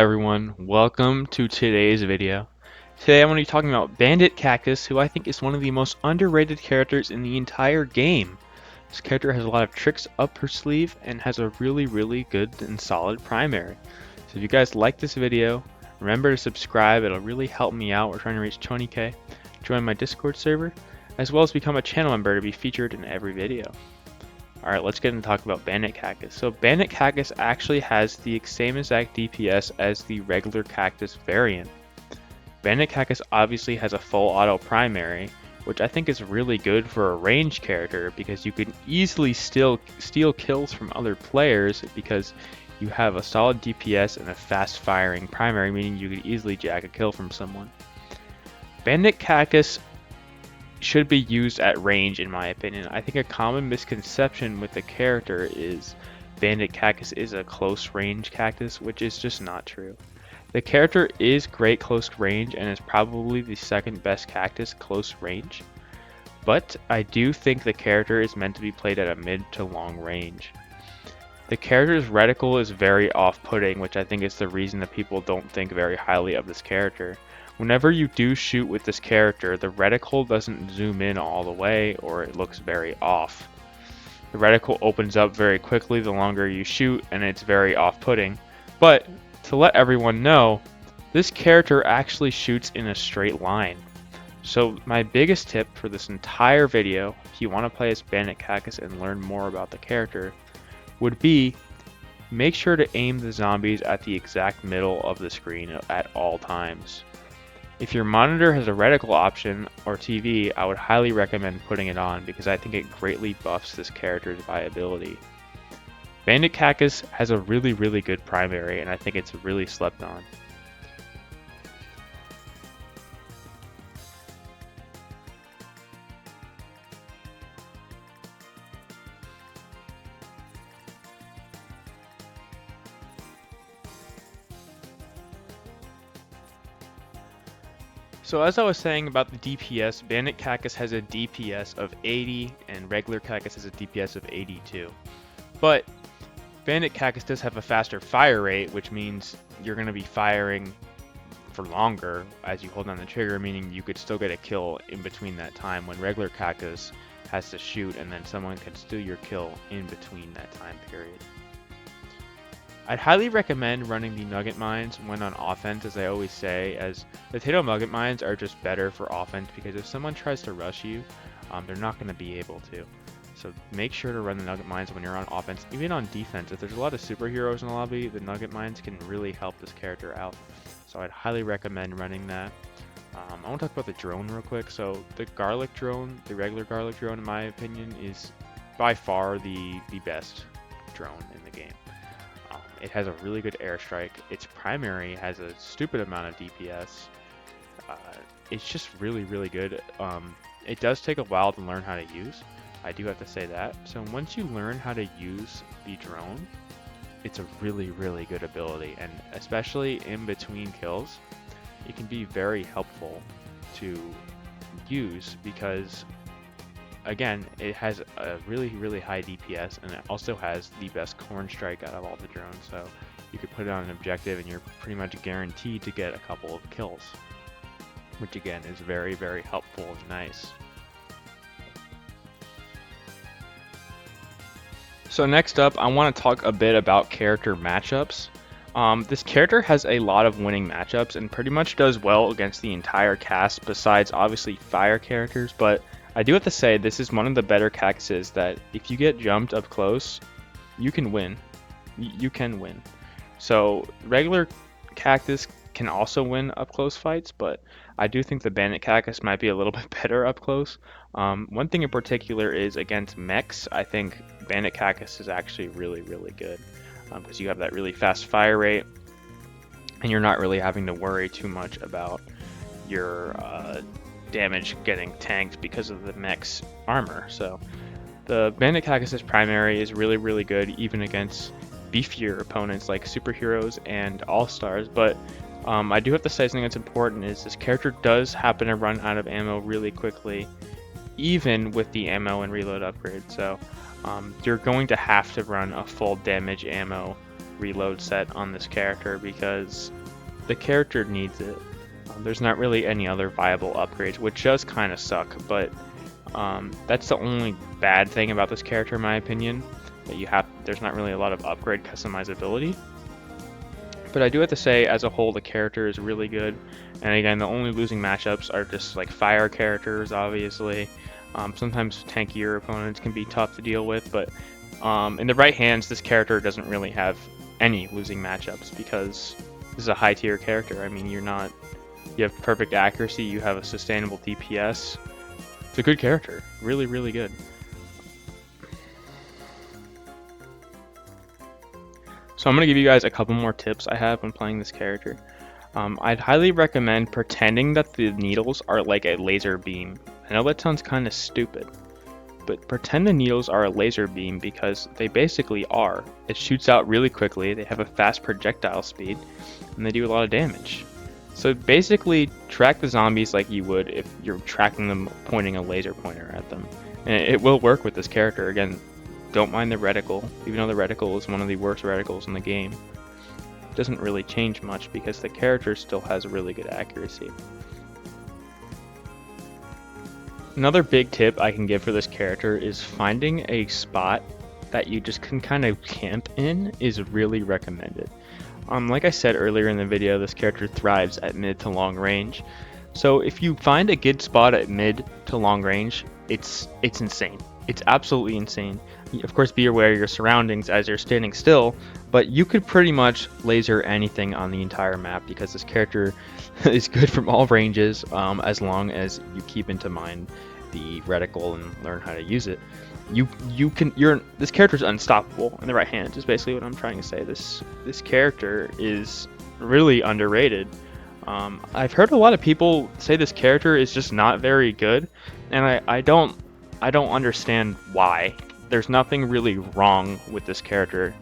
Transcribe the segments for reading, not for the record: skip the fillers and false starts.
Everyone, welcome to today's video. Today I'm going to be talking about Bandit Cactus, who I think is one of the most underrated characters in the entire game. This character has a lot of tricks up her sleeve and has a really good and solid primary. So if you guys like this video, remember to subscribe, it'll really help me out. We're trying to reach 20k. Join my Discord server, as well as become a channel member to be featured in every video. Alright, let's get into talk about Bandit Cactus. So Bandit Cactus actually has the same exact DPS as the regular Cactus variant. Bandit Cactus obviously has a full auto primary, which I think is really good for a ranged character because you can easily steal kills from other players because you have a solid DPS and a fast firing primary, meaning you could easily jack a kill from someone. Bandit Cactus should be used at range, in my opinion. I think a common misconception with the character is Bandit Cactus is a close range cactus, which is just not true. The character is great close range and is probably the second best cactus close range, but I do think the character is meant to be played at a mid to long range. The character's reticle is very off-putting, which I think is the reason that people don't think very highly of this character. Whenever you do shoot with this character, the reticle doesn't zoom in all the way, or it looks very off. The reticle opens up very quickly the longer you shoot, and it's very off-putting. But, to let everyone know, this character actually shoots in a straight line. So my biggest tip for this entire video, if you want to play as Bandit Cactus and learn more about the character, would be make sure to aim the zombies at the exact middle of the screen at all times. If your monitor has a reticle option or TV, I would highly recommend putting it on because I think it greatly buffs this character's viability. Bandit Cactus has a really good primary and I think it's really slept on. So as I was saying about the DPS, Bandit Cactus has a DPS of 80 and regular Cactus has a DPS of 82. But Bandit Cactus does have a faster fire rate, which means you're going to be firing for longer as you hold down the trigger, meaning you could still get a kill in between that time when regular Cactus has to shoot and then someone can steal your kill in between that time period. I'd highly recommend running the nugget mines when on offense, as I always say, as potato nugget mines are just better for offense because if someone tries to rush you, they're not going to be able to. So make sure to run the nugget mines when you're on offense. Even on defense, if there's a lot of superheroes in the lobby, the nugget mines can really help this character out. So I'd highly recommend running that. I want to talk about the drone real quick. So the garlic drone, the regular garlic drone in my opinion, is by far the best drone in the game. It has a really good airstrike. Its primary has a stupid amount of DPS. It's just really good. It does take a while to learn how to use. I do have to say that. So once you learn how to use the drone, it's a really good ability. And especially in between kills, it can be very helpful to use because again, it has a really high DPS and it also has the best corn strike out of all the drones, so you could put it on an objective and you're pretty much guaranteed to get a couple of kills, which again is very helpful and nice. So next up, I want to talk a bit about character matchups. This character has a lot of winning matchups and pretty much does well against the entire cast besides obviously fire characters, but I do have to say this is one of the better cactuses that if you get jumped up close, you can win. You can win. So regular cactus can also win up close fights, but I do think the Bandit Cactus might be a little bit better up close. One thing in particular is against mechs, I think Bandit Cactus is actually really good because you have that really fast fire rate and you're not really having to worry too much about your damage getting tanked because of the mech's armor. So the Bandit Cactus's primary is really good even against beefier opponents like superheroes and all-stars, but I do have to say something that's important is this character does happen to run out of ammo really quickly even with the ammo and reload upgrade, so you're going to have to run a full damage ammo reload set on this character because the character needs it. There's not really any other viable upgrades, which does kind of suck, but that's the only bad thing about this character in my opinion, that there's not really a lot of upgrade customizability. But I do have to say, as a whole, the character is really good. And again, the only losing matchups are just like fire characters, obviously. Sometimes tankier opponents can be tough to deal with, but in the right hands, this character doesn't really have any losing matchups because this is a high tier character. I mean, you have perfect accuracy, you have a sustainable DPS. It's a good character, really, really good. So I'm going to give you guys a couple more tips I have when playing this character. I'd highly recommend pretending that the needles are like a laser beam. I know that sounds kind of stupid, but pretend the needles are a laser beam because they basically are. It shoots out really quickly, they have a fast projectile speed, and they do a lot of damage. So basically track the zombies like you would if you're tracking them pointing a laser pointer at them. And it will work with this character. Again, don't mind the reticle, even though the reticle is one of the worst reticles in the game. It doesn't really change much because the character still has really good accuracy. Another big tip I can give for this character is finding a spot that you just can kind of camp in is really recommended. Like I said earlier in the video, this character thrives at mid to long range. So if you find a good spot at mid to long range, it's insane. It's absolutely insane. Of course, be aware of your surroundings as you're standing still, but you could pretty much laser anything on the entire map because this character is good from all ranges, as long as you keep into mind the reticle and learn how to use it. This character is unstoppable in the right hands, is basically what I'm trying to say. This character is really underrated. I've heard a lot of people say this character is just not very good, and I don't understand why. There's nothing really wrong with this character.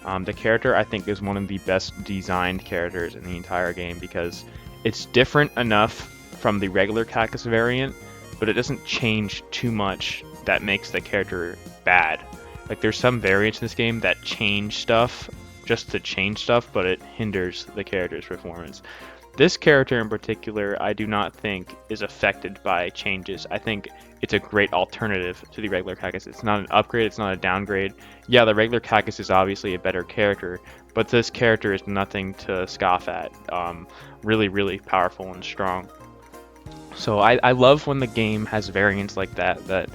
The character, I think, is one of the best designed characters in the entire game because it's different enough from the regular Cactus variant, but it doesn't change too much that makes the character bad. Like, there's some variants in this game that change stuff just to change stuff, but it hinders the character's performance. This character in particular, I do not think is affected by changes. I think it's a great alternative to the regular Cactus. It's not an upgrade, it's not a downgrade. Yeah, the regular Cactus is obviously a better character, but this character is nothing to scoff at. Really, really powerful and strong. So I love when the game has variants like that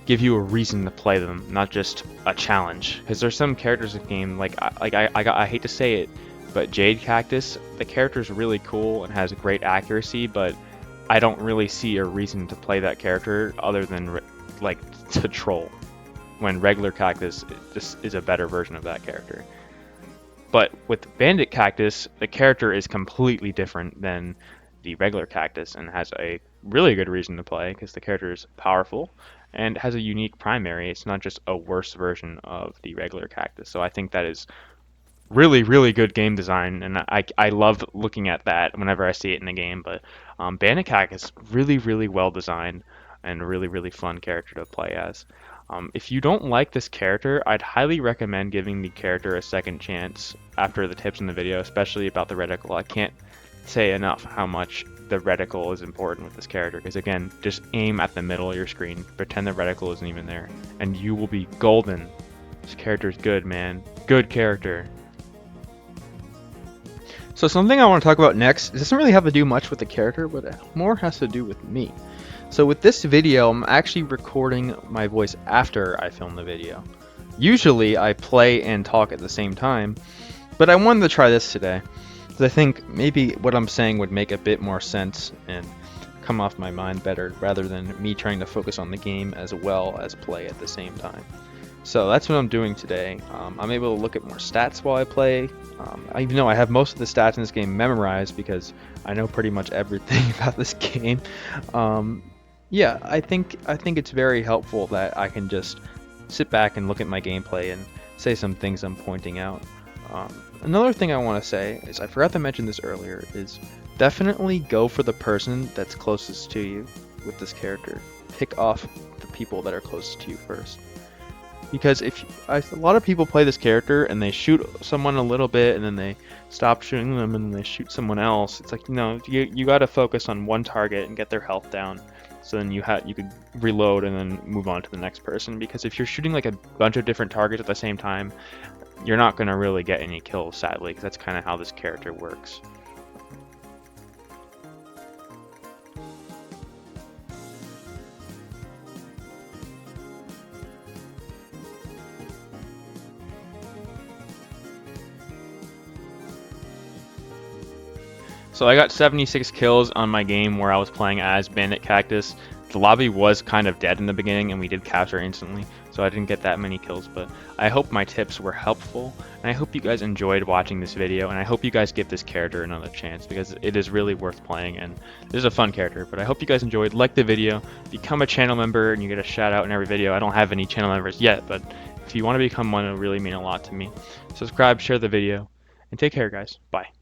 give you a reason to play them, not just a challenge. Because there's some characters in the game, I hate to say it, but Jade Cactus, the character is really cool and has great accuracy, but I don't really see a reason to play that character other than to troll. When regular Cactus this is a better version of that character. But with Bandit Cactus, the character is completely different than the regular Cactus and has a really good reason to play because the character is powerful and has a unique primary. It's not just a worse version of the regular Cactus. So I think that is really, really good game design, and I love looking at that whenever I see it in the game. But Bandit Cactus, really, really well designed and a really, really fun character to play as. If you don't like this character, I'd highly recommend giving the character a second chance after the tips in the video, especially about the reticle. I can't say enough how much the reticle is important with this character, because again, just aim at the middle of your screen, pretend the reticle isn't even there, and you will be golden. This character is good, man. Good character. So something I want to talk about next, it doesn't really have to do much with the character, but more has to do with me. So with this video, I'm actually recording my voice after I film the video. Usually I play and talk at the same time, but I wanted to try this today, because I think maybe what I'm saying would make a bit more sense and come off my mind better, rather than me trying to focus on the game as well as play at the same time. So that's what I'm doing today. I'm able to look at more stats while I play. Even though I have most of the stats in this game memorized because I know pretty much everything about this game. Yeah, I think it's very helpful that I can just sit back and look at my gameplay and say some things I'm pointing out. Another thing I want to say is, I forgot to mention this earlier, is definitely go for the person that's closest to you with this character. Pick off the people that are closest to you first. because a lot of people play this character and they shoot someone a little bit and then they stop shooting them and then they shoot someone else. It's like, no, you got to focus on one target and get their health down, so then you could reload and then move on to the next person. Because if you're shooting like a bunch of different targets at the same time, you're not going to really get any kills, sadly, because that's kind of how this character works. So I got 76 kills on my game where I was playing as Bandit Cactus. The lobby was kind of dead in the beginning and we did capture instantly, so I didn't get that many kills, but I hope my tips were helpful, and I hope you guys enjoyed watching this video, and I hope you guys give this character another chance because it is really worth playing and this is a fun character. But I hope you guys enjoyed. Like the video, become a channel member, and you get a shout out in every video. I don't have any channel members yet, but if you want to become one, it would really mean a lot to me. Subscribe, share the video, and take care, guys. Bye.